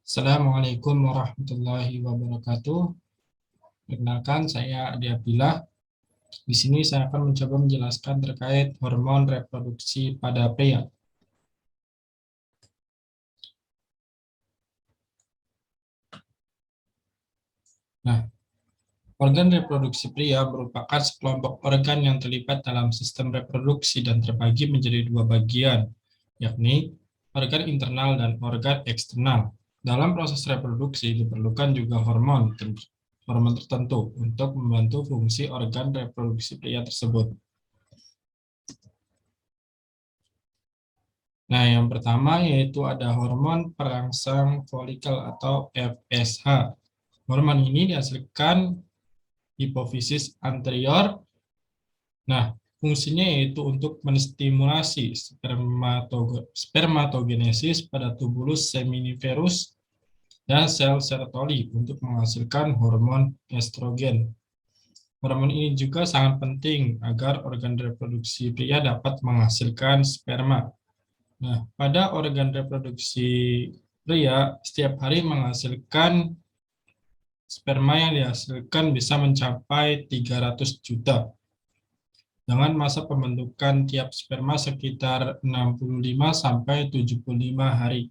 Assalamualaikum warahmatullahi wabarakatuh. Perkenalkan, saya Adi Abdillah. Di sini saya akan mencoba menjelaskan terkait hormon reproduksi pada pria. Nah, organ reproduksi pria merupakan sekelompok organ yang terlibat dalam sistem reproduksi dan terbagi menjadi dua bagian, yakni organ internal dan organ eksternal. Dalam proses reproduksi diperlukan juga hormon tertentu untuk membantu fungsi organ reproduksi pria tersebut. Nah, yang pertama yaitu ada hormon perangsang folikel atau FSH. Hormon ini dihasilkan hipofisis anterior. Nah, fungsinya yaitu untuk menstimulasi spermatogenesis pada tubulus seminiferus dan sel Sertoli untuk menghasilkan hormon estrogen. Hormon ini juga sangat penting agar organ reproduksi pria dapat menghasilkan sperma. Nah, pada organ reproduksi pria, setiap hari menghasilkan sperma yang dihasilkan bisa mencapai 300 juta. Dengan masa pembentukan tiap sperma sekitar 65-75 hari.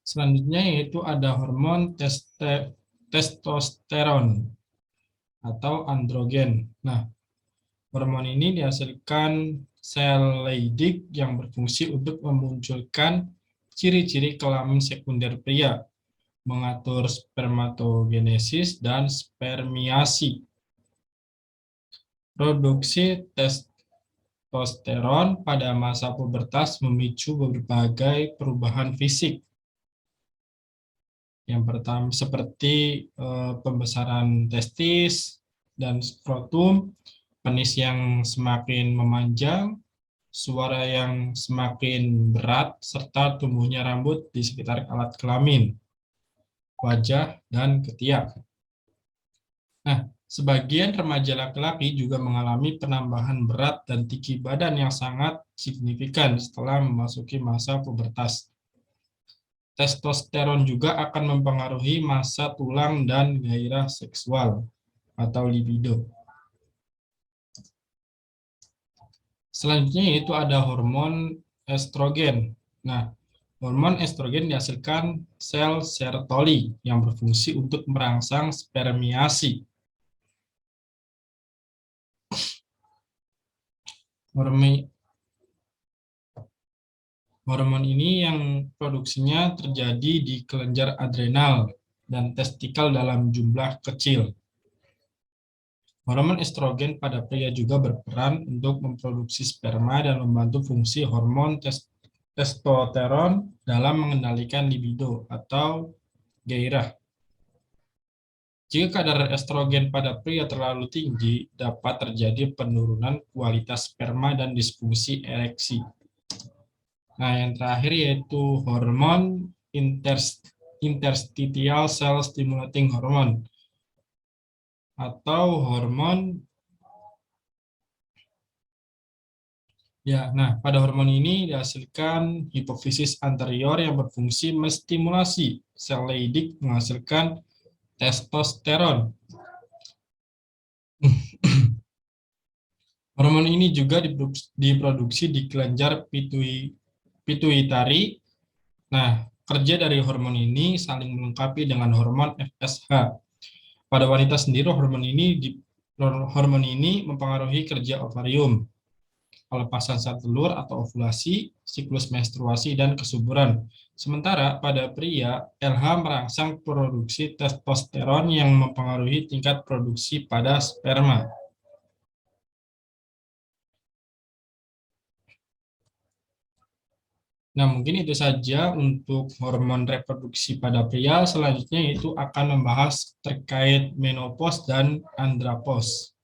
Selanjutnya yaitu ada hormon testosteron atau androgen. Nah, hormon ini dihasilkan sel Leydig yang berfungsi untuk memunculkan ciri-ciri kelamin sekunder pria, mengatur spermatogenesis dan spermiasi. Produksi testosteron pada masa pubertas memicu berbagai perubahan fisik. Yang pertama seperti pembesaran testis dan skrotum, penis yang semakin memanjang, suara yang semakin berat, serta tumbuhnya rambut di sekitar alat kelamin, wajah, dan ketiak. Nah, sebagian remaja laki-laki juga mengalami penambahan berat dan tinggi badan yang sangat signifikan setelah memasuki masa pubertas. Testosteron juga akan mempengaruhi massa tulang dan gairah seksual atau libido. Selanjutnya yaitu ada hormon estrogen. Nah, hormon estrogen dihasilkan sel Sertoli yang berfungsi untuk merangsang spermiasi. Hormon ini yang produksinya terjadi di kelenjar adrenal dan testikel dalam jumlah kecil. Hormon estrogen pada pria juga berperan untuk memproduksi sperma dan membantu fungsi hormon testosteron dalam mengendalikan libido atau gairah. Jika kadar estrogen pada pria terlalu tinggi, dapat terjadi penurunan kualitas sperma dan disfungsi ereksi. Nah, yang terakhir yaitu hormon interstitial cell stimulating hormone atau hormon pada hormon ini dihasilkan hipofisis anterior yang berfungsi menstimulasi sel Leydig menghasilkan testosteron. Hormon ini juga diproduksi di kelenjar pituitari. Nah, kerja dari hormon ini saling melengkapi dengan hormon FSH. Pada wanita sendiri, hormon ini mempengaruhi kerja ovarium, pelepasan sel telur atau ovulasi, siklus menstruasi, dan kesuburan. Sementara pada pria, LH merangsang produksi testosteron yang mempengaruhi tingkat produksi pada sperma. Nah, mungkin itu saja untuk hormon reproduksi pada pria. Selanjutnya itu akan membahas terkait menopause dan andropause.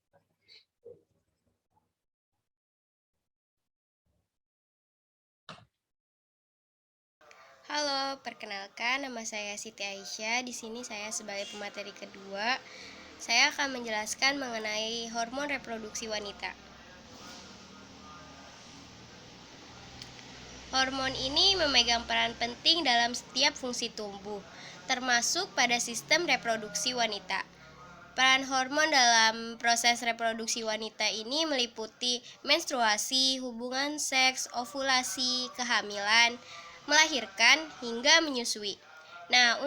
Halo, perkenalkan nama saya Siti Aisyah. Di sini saya sebagai pemateri kedua. Saya akan menjelaskan mengenai hormon reproduksi wanita. Hormon ini memegang peran penting dalam setiap fungsi tubuh, termasuk pada sistem reproduksi wanita. Peran hormon dalam proses reproduksi wanita ini meliputi menstruasi, hubungan seks, ovulasi, kehamilan, melahirkan, hingga menyusui. Nah,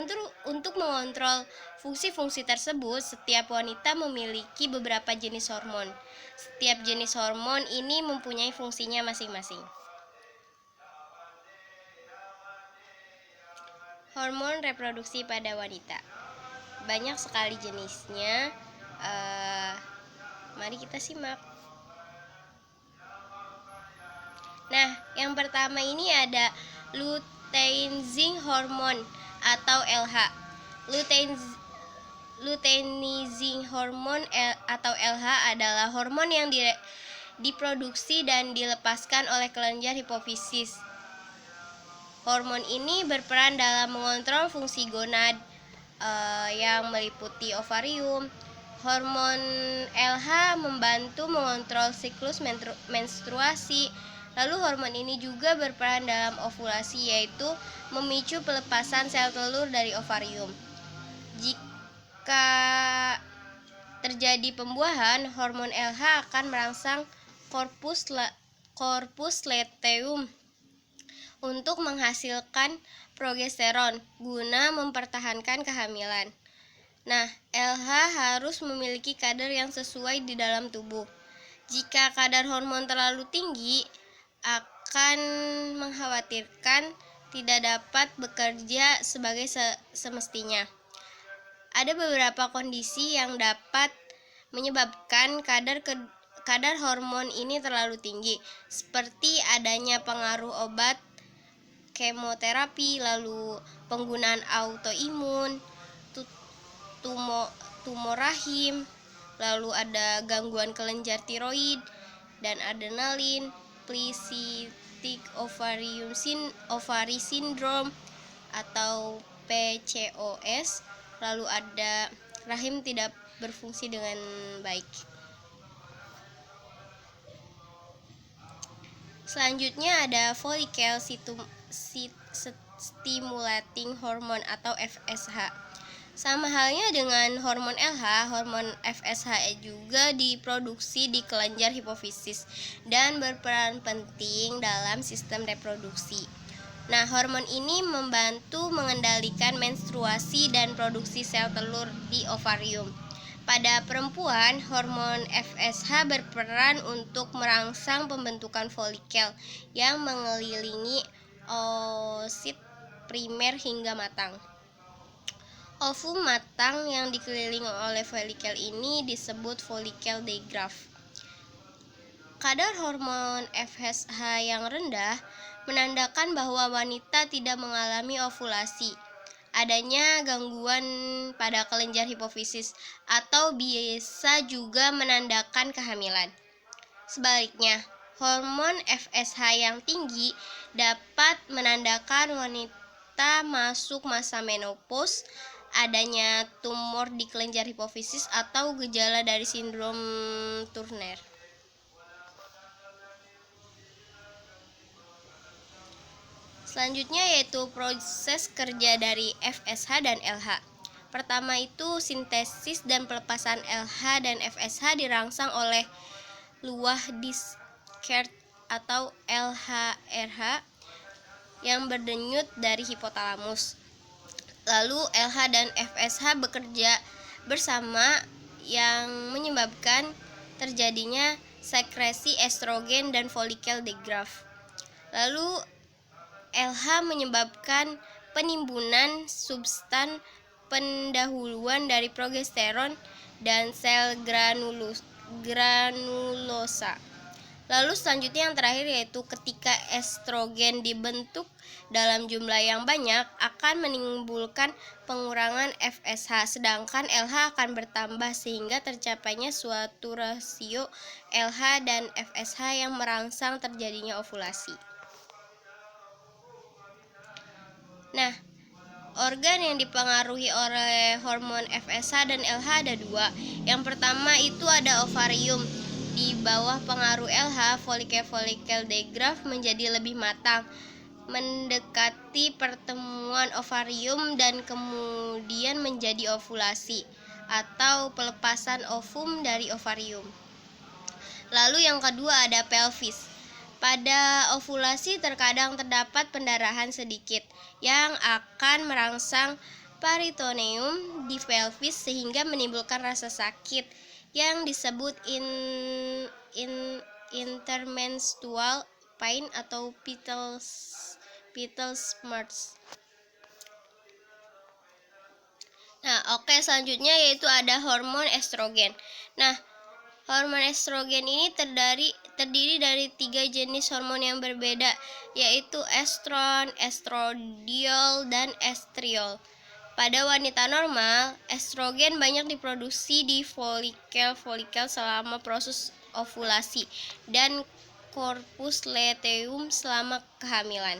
untuk mengontrol fungsi-fungsi tersebut, setiap wanita memiliki beberapa jenis hormon. Setiap jenis hormon ini mempunyai fungsinya masing-masing. Hormon reproduksi pada wanita banyak sekali jenisnya. Mari kita simak. Nah, yang pertama ini ada luteinizing hormone atau LH. Luteinizing hormone atau LH adalah hormon yang diproduksi dan dilepaskan oleh kelenjar hipofisis. Hormon ini berperan dalam mengontrol fungsi gonad yang meliputi ovarium. Hormon LH membantu mengontrol siklus menstruasi. Lalu hormon ini juga berperan dalam ovulasi, yaitu memicu pelepasan sel telur dari ovarium. Jika terjadi pembuahan, hormon LH akan merangsang corpus luteum untuk menghasilkan progesteron guna mempertahankan kehamilan. Nah, LH harus memiliki kadar yang sesuai di dalam tubuh. Jika kadar hormon terlalu tinggi, akan mengkhawatirkan tidak dapat bekerja sebagai semestinya. Ada beberapa kondisi yang dapat menyebabkan kadar hormon ini terlalu tinggi, seperti adanya pengaruh obat kemoterapi, lalu penggunaan autoimun, tumor rahim, lalu ada gangguan kelenjar tiroid dan adrenalin, polycystic ovary syndrome atau PCOS, lalu ada rahim tidak berfungsi dengan baik. Selanjutnya ada follicle stimulating hormone atau FSH. Sama halnya dengan hormon LH, hormon FSH juga diproduksi di kelenjar hipofisis dan berperan penting dalam sistem reproduksi. Nah, hormon ini membantu mengendalikan menstruasi dan produksi sel telur di ovarium. Pada perempuan, hormon FSH berperan untuk merangsang pembentukan folikel yang mengelilingi oosit primer hingga matang. Ovum matang yang dikelilingi oleh folikel ini disebut folikel digraph. Kadar hormon FSH yang rendah menandakan bahwa wanita tidak mengalami ovulasi. Adanya gangguan pada kelenjar hipofisis atau bisa juga menandakan kehamilan. Sebaliknya, hormon FSH yang tinggi dapat menandakan wanita masuk masa menopause, adanya tumor di kelenjar hipofisis atau gejala dari sindrom Turner. Selanjutnya yaitu proses kerja dari FSH dan LH. Pertama itu sintesis dan pelepasan LH dan FSH dirangsang oleh luah Discharge atau LHRH yang berdenyut dari hipotalamus. Lalu LH dan FSH bekerja bersama yang menyebabkan terjadinya sekresi estrogen dan folikel digraph. Lalu LH menyebabkan penimbunan substan pendahuluan dari progesteron dan sel granulosa. Lalu selanjutnya yang terakhir yaitu ketika estrogen dibentuk dalam jumlah yang banyak akan menimbulkan pengurangan FSH, sedangkan LH akan bertambah sehingga tercapainya suatu rasio LH dan FSH yang merangsang terjadinya ovulasi. Nah, organ yang dipengaruhi oleh hormon FSH dan LH ada dua. Yang pertama itu ada ovarium. Di bawah pengaruh LH, folikel digraph menjadi lebih matang. mendekati pertemuan ovarium dan kemudian menjadi ovulasi atau pelepasan ovum dari ovarium. Lalu yang kedua ada pelvis. Pada ovulasi terkadang terdapat pendarahan sedikit yang akan merangsang peritoneum di pelvis sehingga menimbulkan rasa sakit yang disebut intermenstrual pain atau Petals smarts. Selanjutnya yaitu ada hormon estrogen. Nah, hormon estrogen ini terdiri dari 3 jenis hormon yang berbeda, yaitu estron, estradiol, dan estriol. Pada wanita normal, estrogen banyak diproduksi di folikel selama proses ovulasi dan korpus luteum selama kehamilan.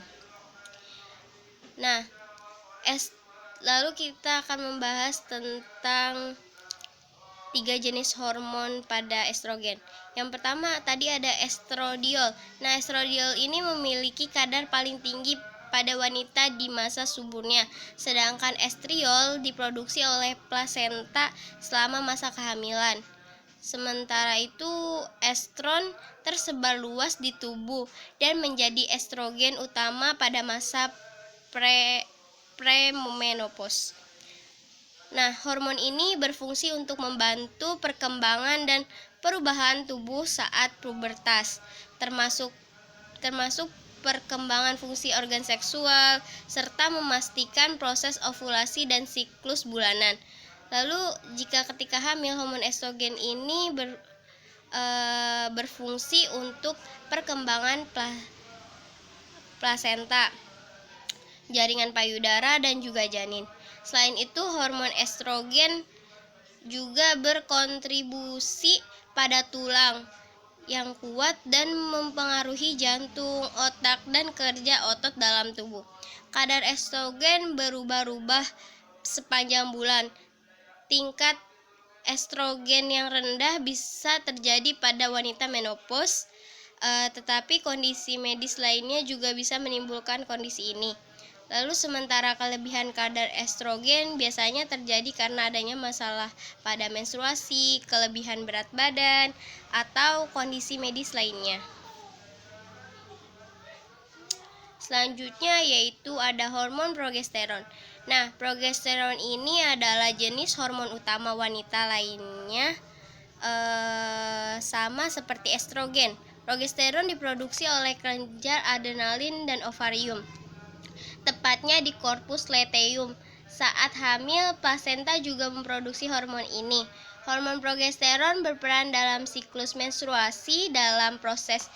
Nah, lalu kita akan membahas tentang 3 jenis hormon pada estrogen. Yang pertama tadi ada estradiol. Nah, estradiol ini memiliki kadar paling tinggi pada wanita di masa suburnya, sedangkan estriol diproduksi oleh plasenta selama masa kehamilan. Sementara itu, estron tersebar luas di tubuh dan menjadi estrogen utama pada masa premenopause. Nah, hormon ini berfungsi untuk membantu perkembangan dan perubahan tubuh saat pubertas, termasuk perkembangan fungsi organ seksual, serta memastikan proses ovulasi dan siklus bulanan. Lalu, jika ketika hamil, hormon estrogen ini berfungsi untuk perkembangan plasenta, jaringan payudara, dan juga janin. Selain itu, hormon estrogen juga berkontribusi pada tulang yang kuat dan mempengaruhi jantung, otak, dan kerja otot dalam tubuh. Kadar estrogen berubah-ubah sepanjang bulan. Tingkat estrogen yang rendah bisa terjadi pada wanita menopause, tetapi kondisi medis lainnya juga bisa menimbulkan kondisi ini. Lalu sementara kelebihan kadar estrogen biasanya terjadi karena adanya masalah pada menstruasi, kelebihan berat badan, atau kondisi medis lainnya. Selanjutnya yaitu ada hormon progesteron. Nah, progesteron ini adalah jenis hormon utama wanita lainnya, sama seperti estrogen. Progesteron diproduksi oleh kelenjar adrenalin dan ovarium, tepatnya di korpus luteum. Saat hamil, plasenta juga memproduksi hormon ini. Hormon progesteron berperan dalam siklus menstruasi dalam proses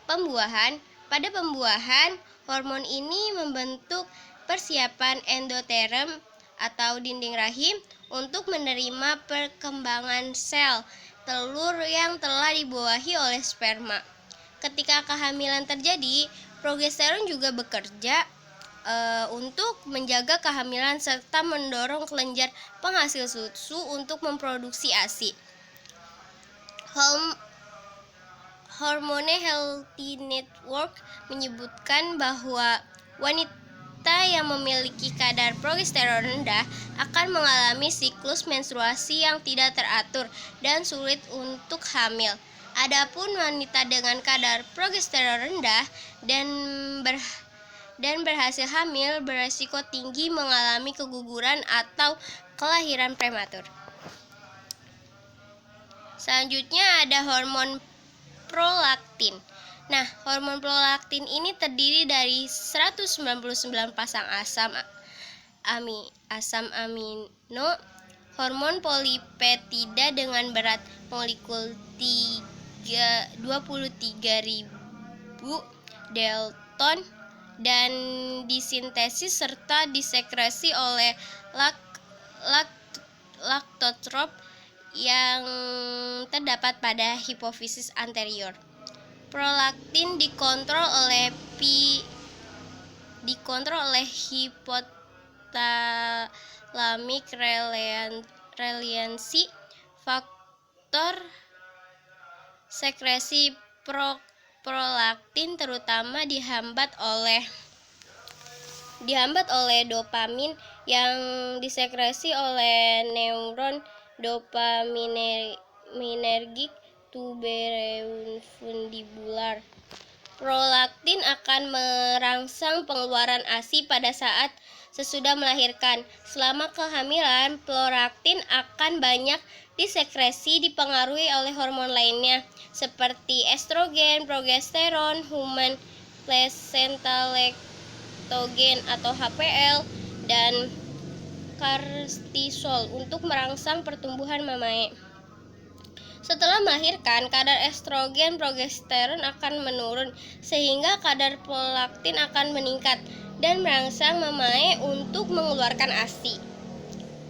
pembuahan. Pada pembuahan, hormon ini membentuk persiapan endoterm atau dinding rahim untuk menerima perkembangan sel telur yang telah dibuahi oleh sperma. Ketika kehamilan terjadi, progesteron juga bekerja untuk menjaga kehamilan serta mendorong kelenjar penghasil susu untuk memproduksi ASI. Hormone Healthy Network menyebutkan bahwa wanita yang memiliki kadar progesteron rendah akan mengalami siklus menstruasi yang tidak teratur dan sulit untuk hamil. Adapun wanita dengan kadar progesteron rendah dan berhasil hamil beresiko tinggi mengalami keguguran atau kelahiran prematur. Selanjutnya ada hormon prolaktin. Nah, hormon prolaktin ini terdiri dari 199 pasang asam amino hormon polipeptida dengan berat molekul 23.000 dalton dan disintesis serta disekresi oleh laktotrop yang terdapat pada hipofisis anterior. Prolaktin dikontrol oleh hypothalamic reliancy faktor sekresi prolaktin terutama dihambat oleh dihambat oleh dopamin yang disekresi oleh neuron dopaminergic tuberofundibular. Prolaktin akan merangsang pengeluaran ASI pada saat sesudah melahirkan. Selama kehamilan, prolaktin akan banyak disekresi dipengaruhi oleh hormon lainnya seperti estrogen, progesteron, human placental lactogen atau HPL, dan kortisol untuk merangsang pertumbuhan mamae. Setelah melahirkan, kadar estrogen progesteron akan menurun sehingga kadar prolaktin akan meningkat dan merangsang mamae untuk mengeluarkan ASI.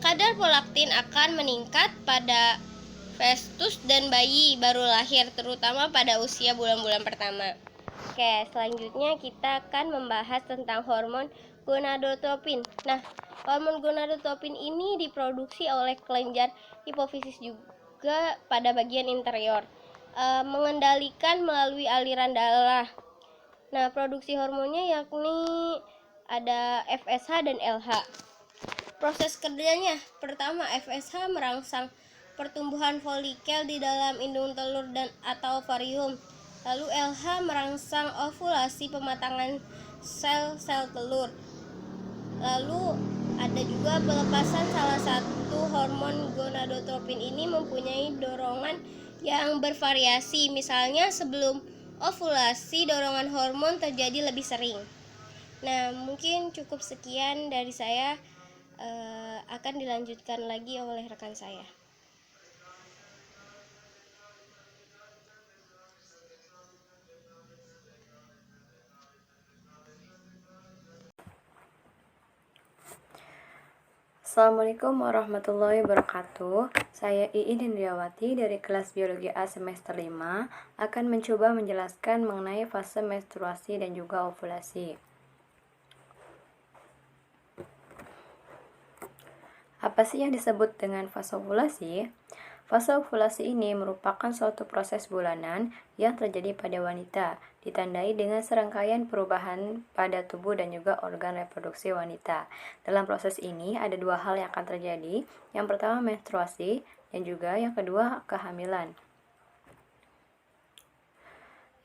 Kadar prolaktin akan meningkat pada fetus dan bayi baru lahir, terutama pada usia bulan-bulan pertama. Oke, selanjutnya kita akan membahas tentang hormon gonadotropin. Nah, hormon gonadotropin ini diproduksi oleh kelenjar hipofisis juga pada bagian interior, mengendalikan melalui aliran darah. Nah, produksi hormonnya yakni ada FSH dan LH. Proses kerjanya, pertama, FSH merangsang pertumbuhan folikel di dalam indung telur dan atau ovarium. Lalu LH merangsang ovulasi pematangan sel-sel telur. Lalu ada juga pelepasan salah satu hormon gonadotropin ini mempunyai dorongan yang bervariasi. Misalnya sebelum ovulasi dorongan hormon terjadi lebih sering. Nah, mungkin cukup sekian dari saya. Akan dilanjutkan lagi oleh rekan saya. Assalamualaikum warahmatullahi wabarakatuh. Saya Iin Indriawati dari kelas Biologi A semester 5 akan mencoba menjelaskan mengenai fase menstruasi dan juga ovulasi. Apa sih yang disebut dengan fase ovulasi? Fase ovulasi ini merupakan suatu proses bulanan yang terjadi pada wanita, ditandai dengan serangkaian perubahan pada tubuh dan juga organ reproduksi wanita. Dalam proses ini ada dua hal yang akan terjadi. Yang pertama menstruasi dan juga yang kedua kehamilan.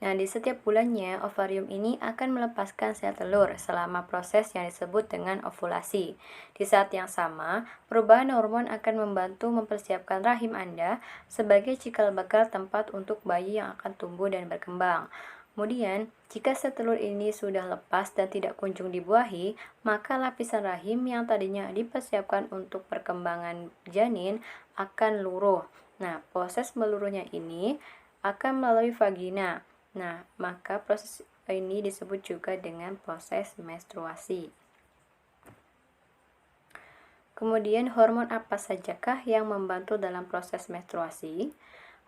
Nah, di setiap bulannya, ovarium ini akan melepaskan sel telur selama proses yang disebut dengan ovulasi. Di saat yang sama, perubahan hormon akan membantu mempersiapkan rahim Anda sebagai cikal bakal tempat untuk bayi yang akan tumbuh dan berkembang. Kemudian, jika sel telur ini sudah lepas dan tidak kunjung dibuahi, maka lapisan rahim yang tadinya dipersiapkan untuk perkembangan janin akan luruh. Nah, proses meluruhnya ini akan melalui vagina. Nah, maka proses ini disebut juga dengan proses menstruasi. Kemudian, hormon apa sajakah yang membantu dalam proses menstruasi?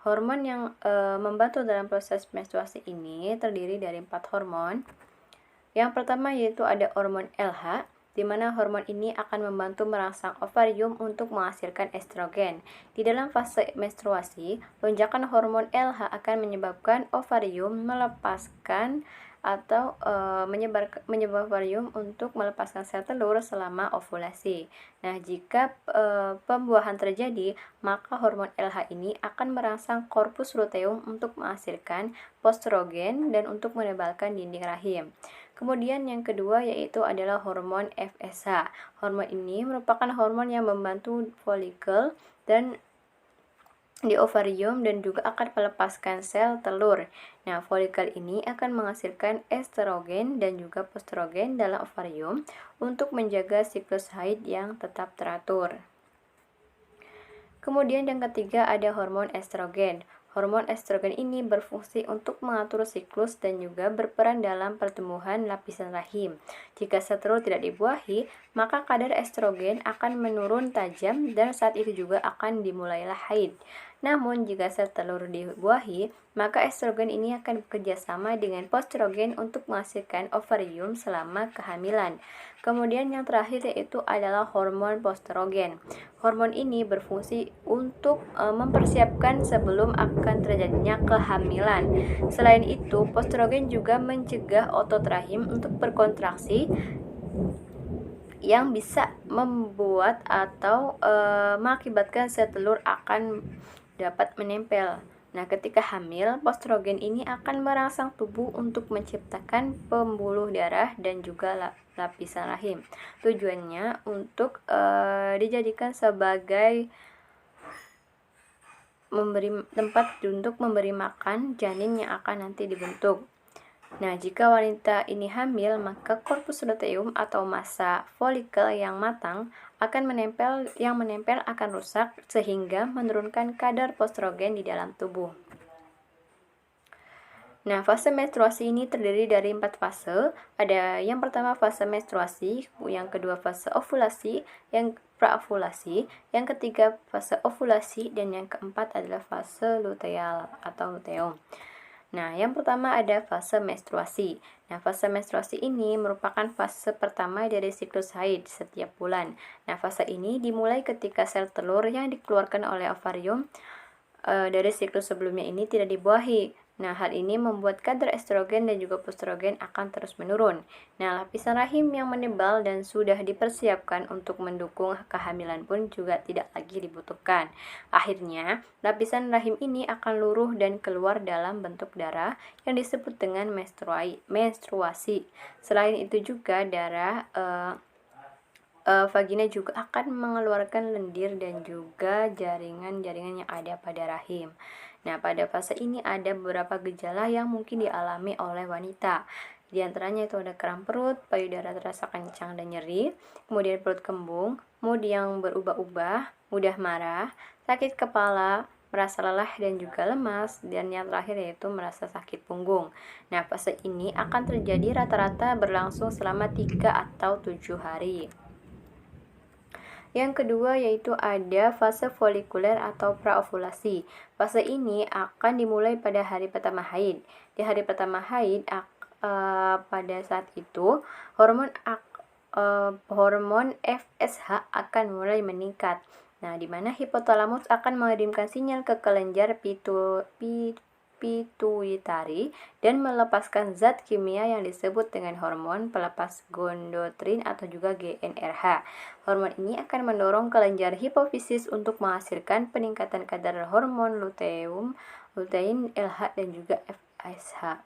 Hormon yang membantu dalam proses menstruasi ini terdiri dari 4 hormon. Yang pertama yaitu ada hormon LH, di mana hormon ini akan membantu merangsang ovarium untuk menghasilkan estrogen. Di dalam fase menstruasi, lonjakan hormon LH akan menyebabkan ovarium melepaskan atau menyebabkan ovarium untuk melepaskan sel telur selama ovulasi. Nah, jika pembuahan terjadi, maka hormon LH ini akan merangsang korpus luteum untuk menghasilkan postrogen dan untuk menebalkan dinding rahim. Kemudian yang kedua yaitu adalah hormon FSH. Hormon ini merupakan hormon yang membantu folikel dan di ovarium dan juga akan melepaskan sel telur. Nah, folikel ini akan menghasilkan estrogen dan juga postrogen dalam ovarium untuk menjaga siklus haid yang tetap teratur. Kemudian yang ketiga ada hormon estrogen. Hormon estrogen ini berfungsi untuk mengatur siklus dan juga berperan dalam pertumbuhan lapisan rahim. Jika sel telur tidak dibuahi, maka kadar estrogen akan menurun tajam dan saat itu juga akan dimulailah haid. Namun, jika sel telur dibuahi, maka estrogen ini akan bekerja sama dengan postrogen untuk menghasilkan ovarium selama kehamilan. Kemudian yang terakhir yaitu adalah hormon postrogen. Hormon ini berfungsi untuk mempersiapkan sebelum akan terjadinya kehamilan. Selain itu, postrogen juga mencegah otot rahim untuk berkontraksi yang bisa membuat atau mengakibatkan sel telur akan dapat menempel. Nah, ketika hamil, postrogen ini akan merangsang tubuh untuk menciptakan pembuluh darah dan juga lapisan rahim. Tujuannya untuk dijadikan sebagai tempat untuk memberi makan janin yang akan nanti dibentuk. Nah, jika wanita ini hamil, maka korpus luteum atau massa folikel yang matang yang menempel akan rusak sehingga menurunkan kadar postrogen di dalam tubuh. Nah, fase menstruasi ini terdiri dari 4 fase. Ada yang pertama fase menstruasi, yang kedua fase ovulasi, yang praovulasi, yang ketiga fase ovulasi, dan yang keempat adalah fase luteal atau luteum. Nah, yang pertama ada fase menstruasi. Nah, fase menstruasi ini merupakan fase pertama dari siklus haid setiap bulan. Nah, fase ini dimulai ketika sel telur yang dikeluarkan oleh ovarium dari siklus sebelumnya ini tidak dibuahi. Nah, hal ini membuat kadar estrogen dan juga prostrogen akan terus menurun. Nah, lapisan rahim yang menebal dan sudah dipersiapkan untuk mendukung kehamilan pun juga tidak lagi dibutuhkan. Akhirnya, lapisan rahim ini akan luruh dan keluar dalam bentuk darah yang disebut dengan menstruasi. Selain itu juga darah vagina juga akan mengeluarkan lendir dan juga jaringan-jaringan yang ada pada rahim. Nah, pada fase ini ada beberapa gejala yang mungkin dialami oleh wanita. Di antaranya itu ada kram perut, payudara terasa kencang dan nyeri, kemudian perut kembung, mood yang berubah-ubah, mudah marah, sakit kepala, merasa lelah dan juga lemas, dan yang terakhir yaitu merasa sakit punggung. Nah, fase ini akan terjadi rata-rata berlangsung selama 3 atau 7 hari. Yang kedua yaitu ada fase folikuler atau praovulasi. Fase ini akan dimulai pada hari pertama haid. Di hari pertama haid, pada saat itu hormon FSH akan mulai meningkat. Nah, di mana hipotalamus akan mengirimkan sinyal ke kelenjar pituitari dan melepaskan zat kimia yang disebut dengan hormon pelepas gonadotrin atau juga GnRH. Hormon ini akan mendorong kelenjar hipofisis untuk menghasilkan peningkatan kadar hormon lutein, LH dan juga FSH.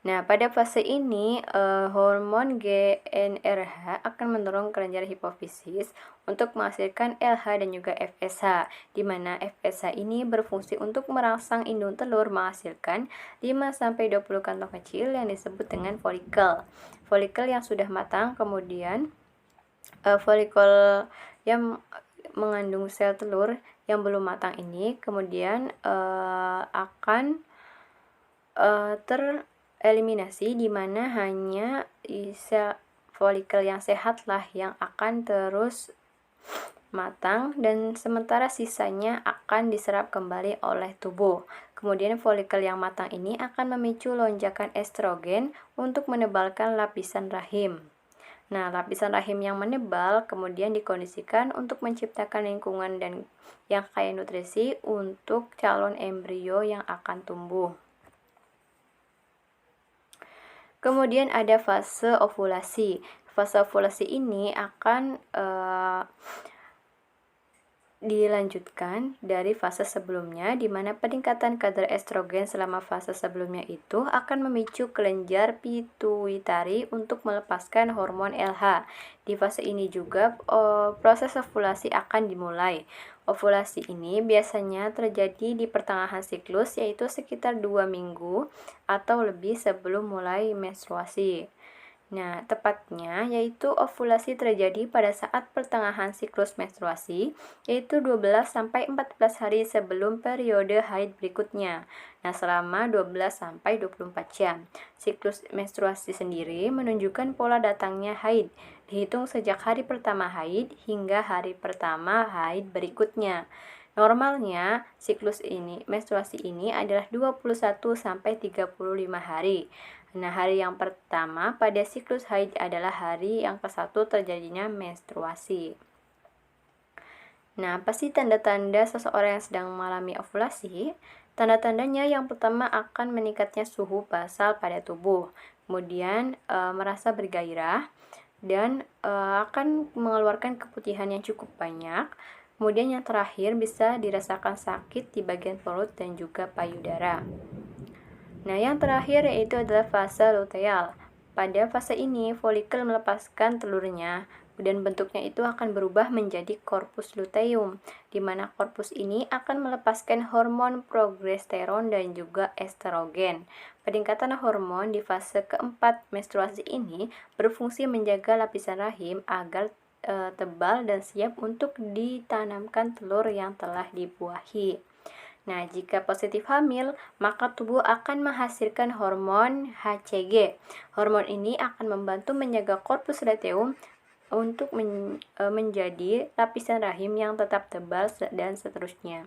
Nah, pada fase ini hormon GnRH akan mendorong kelenjar hipofisis untuk menghasilkan LH dan juga FSH, di mana FSH ini berfungsi untuk merangsang indung telur menghasilkan 5-20 kantong kecil yang disebut dengan folikel. Folikel yang sudah matang, kemudian folikel yang mengandung sel telur yang belum matang ini kemudian akan tereliminasi, di mana hanya sel folikel yang sehatlah yang akan terus matang dan sementara sisanya akan diserap kembali oleh tubuh. Kemudian folikel yang matang ini akan memicu lonjakan estrogen untuk menebalkan lapisan rahim. Nah, lapisan rahim yang menebal kemudian dikondisikan untuk menciptakan lingkungan dan yang kaya nutrisi untuk calon embrio yang akan tumbuh. Kemudian ada fase ovulasi. Fase ovulasi ini akan dilanjutkan dari fase sebelumnya, di mana peningkatan kadar estrogen selama fase sebelumnya itu akan memicu kelenjar pituitari untuk melepaskan hormon LH. Di fase ini juga proses ovulasi akan dimulai. Ovulasi ini biasanya terjadi di pertengahan siklus, yaitu sekitar 2 minggu atau lebih sebelum mulai menstruasi. Nah, tepatnya yaitu ovulasi terjadi pada saat pertengahan siklus menstruasi, yaitu 12-14 hari sebelum periode haid berikutnya. Nah, selama 12-24 jam. Siklus menstruasi sendiri menunjukkan pola datangnya haid, dihitung sejak hari pertama haid hingga hari pertama haid berikutnya. Normalnya, siklus menstruasi ini adalah 21-35 hari. Nah, hari yang pertama pada siklus haid adalah hari yang ke-1 terjadinya menstruasi. Nah, apa sih tanda-tanda seseorang yang sedang mengalami ovulasi? Tanda-tandanya yang pertama akan meningkatnya suhu basal pada tubuh. Kemudian merasa bergairah. dan akan mengeluarkan keputihan yang cukup banyak. Kemudian yang terakhir bisa dirasakan sakit di bagian perut dan juga payudara. Nah, yang terakhir yaitu adalah fase luteal. Pada fase ini, folikel melepaskan telurnya dan bentuknya itu akan berubah menjadi korpus luteum, di mana korpus ini akan melepaskan hormon progesteron dan juga estrogen. Peningkatan hormon di fase keempat menstruasi ini berfungsi menjaga lapisan rahim agar tebal dan siap untuk ditanamkan telur yang telah dibuahi. Nah, jika positif hamil, maka tubuh akan menghasilkan hormon HCG. Hormon ini akan membantu menjaga korpus luteum untuk menjadi lapisan rahim yang tetap tebal dan seterusnya.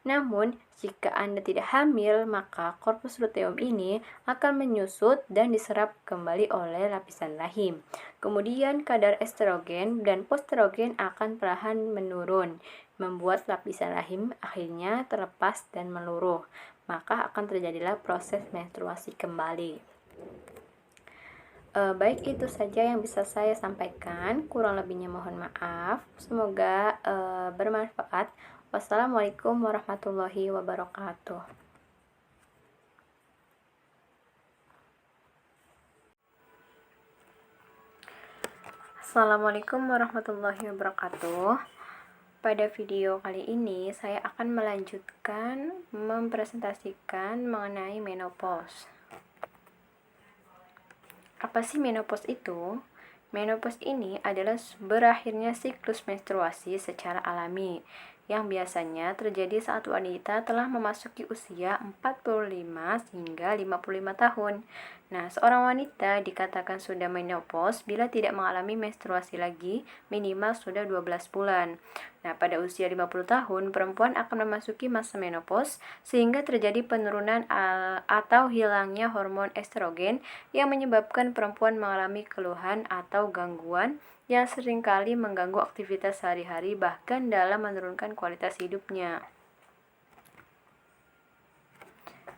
Namun, jika Anda tidak hamil, maka korpus luteum ini akan menyusut dan diserap kembali oleh lapisan rahim. Kemudian, kadar estrogen dan prostrogen akan perlahan menurun, membuat lapisan rahim akhirnya terlepas dan meluruh. Maka akan terjadilah proses menstruasi kembali. Baik, itu saja yang bisa saya sampaikan. Kurang lebihnya mohon maaf. Semoga bermanfaat. Wassalamualaikum warahmatullahi wabarakatuh. Assalamualaikum warahmatullahi wabarakatuh. Pada video kali ini saya akan melanjutkan mempresentasikan mengenai menopause. Apa sih menopause itu? Menopause ini adalah berakhirnya siklus menstruasi secara alami yang biasanya terjadi saat wanita telah memasuki usia 45 hingga 55 tahun. Nah, seorang wanita dikatakan sudah menopause bila tidak mengalami menstruasi lagi minimal sudah 12 bulan. Nah, pada usia 50 tahun, perempuan akan memasuki masa menopause sehingga terjadi penurunan atau hilangnya hormon estrogen yang menyebabkan perempuan mengalami keluhan atau gangguan yang seringkali mengganggu aktivitas sehari-hari bahkan dalam menurunkan kualitas hidupnya.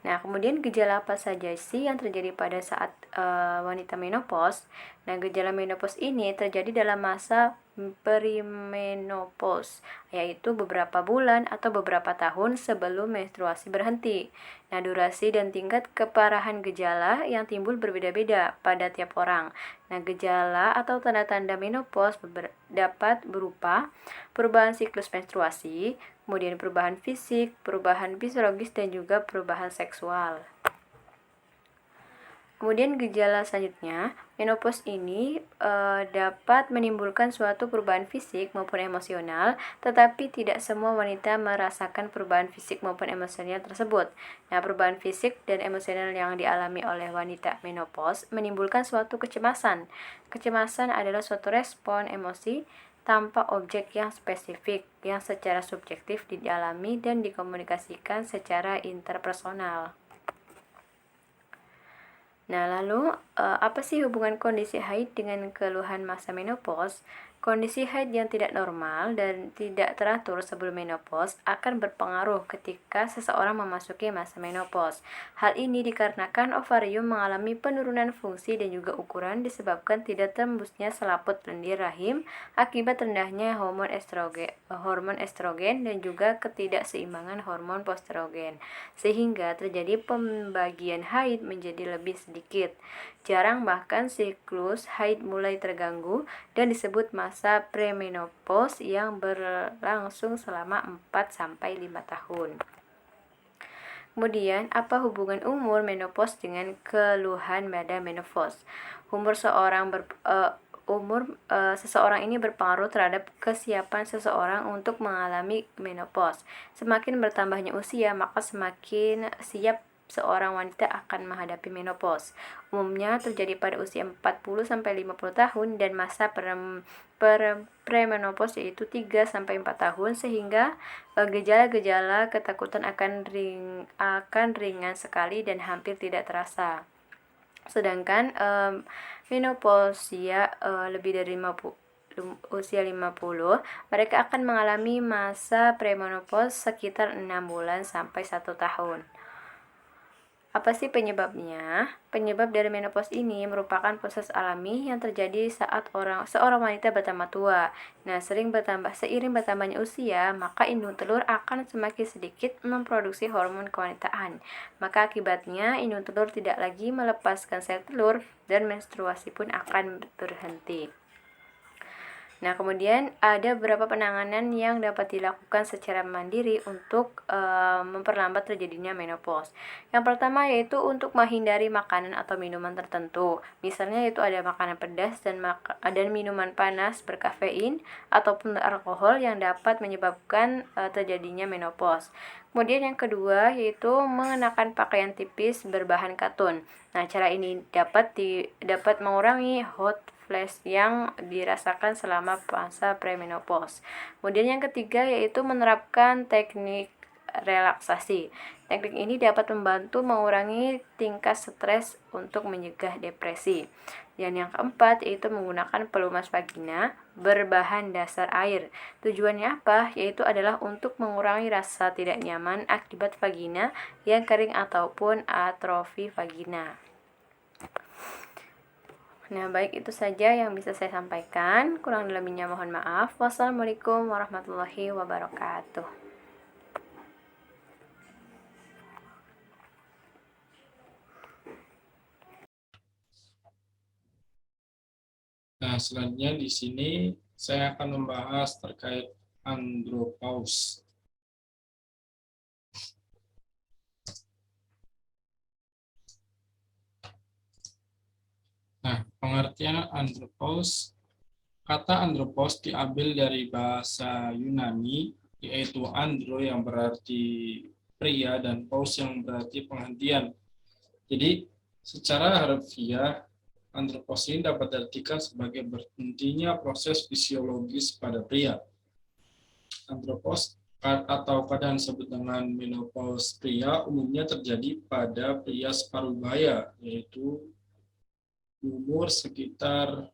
Nah, kemudian gejala apa saja sih yang terjadi pada saat wanita menopause? Nah, gejala menopause ini terjadi dalam masa perimenopause, yaitu beberapa bulan atau beberapa tahun sebelum menstruasi berhenti. Nah, durasi dan tingkat keparahan gejala yang timbul berbeda-beda pada tiap orang. Nah, gejala atau tanda-tanda menopause dapat berupa perubahan siklus menstruasi, kemudian perubahan fisik, perubahan fisiologis, dan juga perubahan seksual. Kemudian gejala selanjutnya, menopause ini dapat menimbulkan suatu perubahan fisik maupun emosional, tetapi tidak semua wanita merasakan perubahan fisik maupun emosional tersebut. Nah, perubahan fisik dan emosional yang dialami oleh wanita menopause menimbulkan suatu kecemasan. Kecemasan adalah suatu respon emosi tanpa objek yang spesifik, yang secara subjektif dialami dan dikomunikasikan secara interpersonal. Nah, lalu apa sih hubungan kondisi haid dengan keluhan masa menopause? Kondisi haid yang tidak normal dan tidak teratur sebelum menopause akan berpengaruh ketika seseorang memasuki masa menopause. Hal ini dikarenakan ovarium mengalami penurunan fungsi dan juga ukuran disebabkan tidak tembusnya selaput lendir rahim akibat rendahnya hormon estrogen dan juga ketidakseimbangan hormon prostrogen, sehingga terjadi pembagian haid menjadi lebih sedikit. Jarang bahkan siklus haid mulai terganggu dan disebut masa premenopause yang berlangsung selama 4-5 tahun. Kemudian, apa hubungan umur menopause dengan keluhan pada menopause? Seseorang ini berpengaruh terhadap kesiapan seseorang untuk mengalami menopause. Semakin bertambahnya usia, maka semakin siap seorang wanita akan menghadapi menopause. Umumnya terjadi pada usia 40-50 tahun dan masa premenopause yaitu 3-4 tahun, sehingga gejala-gejala ketakutan akan ringan sekali dan hampir tidak terasa. Sedangkan menopausia lebih dari usia 50, mereka akan mengalami masa premenopause sekitar 6 bulan sampai 1 tahun. Apa sih penyebabnya? Penyebab dari menopause ini merupakan proses alami yang terjadi saat seorang wanita bertambah tua. Nah, seiring bertambahnya usia, maka indung telur akan semakin sedikit memproduksi hormon kewanitaan. Maka akibatnya indung telur tidak lagi melepaskan sel telur dan menstruasi pun akan berhenti. Nah, kemudian ada beberapa penanganan yang dapat dilakukan secara mandiri untuk memperlambat terjadinya menopause. Yang pertama yaitu untuk menghindari makanan atau minuman tertentu. Misalnya yaitu ada makanan pedas dan minuman panas berkafein ataupun alkohol yang dapat menyebabkan terjadinya menopause. Kemudian yang kedua yaitu mengenakan pakaian tipis berbahan katun. Nah, cara ini dapat mengurangi hot flash yang dirasakan selama masa premenopause. Kemudian yang ketiga yaitu menerapkan teknik relaksasi. Teknik ini dapat membantu mengurangi tingkat stres untuk mencegah depresi. Dan yang keempat yaitu menggunakan pelumas vagina berbahan dasar air. Tujuannya apa? Yaitu adalah untuk mengurangi rasa tidak nyaman akibat vagina yang kering ataupun atrofi vagina. Nah, baik itu saja yang bisa saya sampaikan. Kurang lebihnya mohon maaf. Wassalamualaikum warahmatullahi wabarakatuh. Nah, selanjutnya di sini saya akan membahas terkait andropause. Nah, pengertian andropause. Kata andropause diambil dari bahasa Yunani, yaitu andro yang berarti pria dan pause yang berarti penghentian. Jadi, secara harfiah, andropause ini dapat diartikan sebagai berhentinya proses fisiologis pada pria. Andropause atau kadang disebut dengan menopause pria umumnya terjadi pada pria separuh baya, yaitu umur sekitar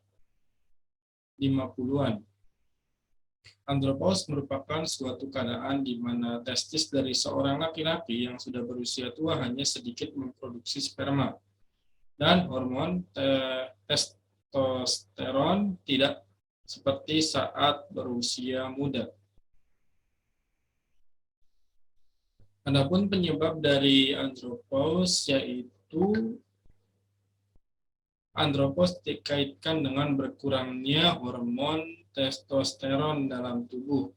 50-an. Andropause merupakan suatu keadaan di mana testis dari seorang laki-laki yang sudah berusia tua hanya sedikit memproduksi sperma dan hormon testosteron tidak seperti saat berusia muda. Adapun penyebab dari andropause yaitu andropause dikaitkan dengan berkurangnya hormon testosteron dalam tubuh.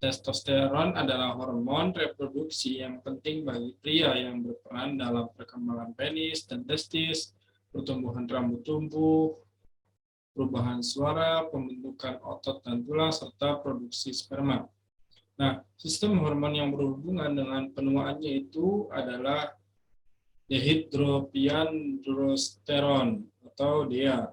Testosteron adalah hormon reproduksi yang penting bagi pria yang berperan dalam perkembangan penis dan testis, pertumbuhan rambut tumbuh, perubahan suara, pembentukan otot dan tulang, serta produksi sperma. Nah, sistem hormon yang berhubungan dengan penuaannya itu adalah dehidropiandrosteron atau DEA.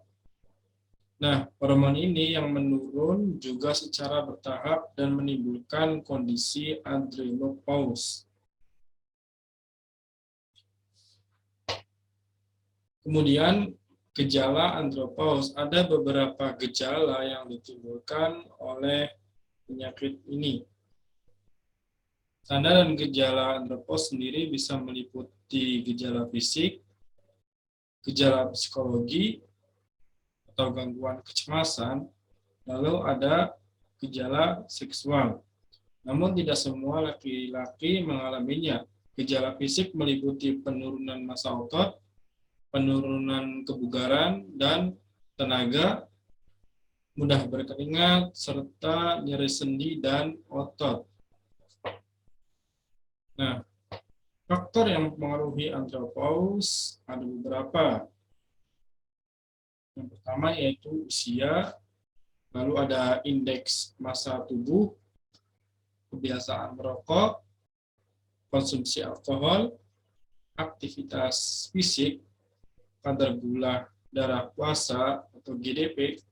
Nah, hormon ini yang menurun juga secara bertahap dan menimbulkan kondisi andropause. Kemudian, gejala andropause. Ada beberapa gejala yang ditimbulkan oleh penyakit ini. Tanda dan gejala andropause sendiri bisa meliputi gejala fisik, gejala psikologi, atau gangguan kecemasan, lalu ada gejala seksual. Namun tidak semua laki-laki mengalaminya. Gejala fisik meliputi penurunan massa otot, penurunan kebugaran dan tenaga, mudah berkeringat, serta nyeri sendi dan otot. Nah, faktor yang mempengaruhi andropause ada beberapa. Yang pertama yaitu usia, lalu ada indeks massa tubuh, kebiasaan merokok, konsumsi alkohol, aktivitas fisik, kadar gula darah puasa atau GDP,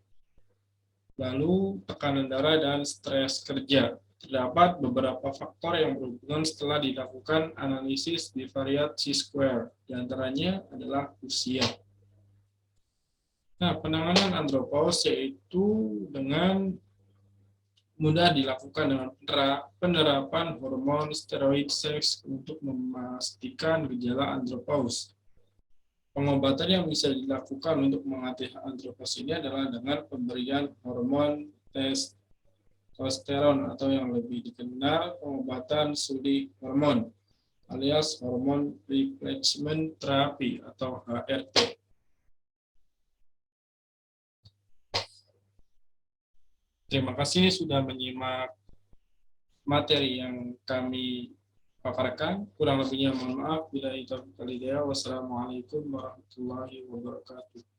lalu tekanan darah dan stres kerja. Terdapat beberapa faktor yang berhubungan setelah dilakukan analisis di variasi square, di antaranya adalah usia. Nah, penanganan andropause yaitu dengan mudah dilakukan dengan penerapan hormon steroid seks untuk memastikan gejala andropause. Pengobatan yang bisa dilakukan untuk mengatasi andropause ini adalah dengan pemberian hormon testosteron atau yang lebih dikenal pengobatan sudi hormon alias hormon replacement therapy atau HRT. Terima kasih sudah menyimak materi yang kami paparkan. Kurang lebihnya mohon maaf. Wassalamualaikum warahmatullahi wabarakatuh.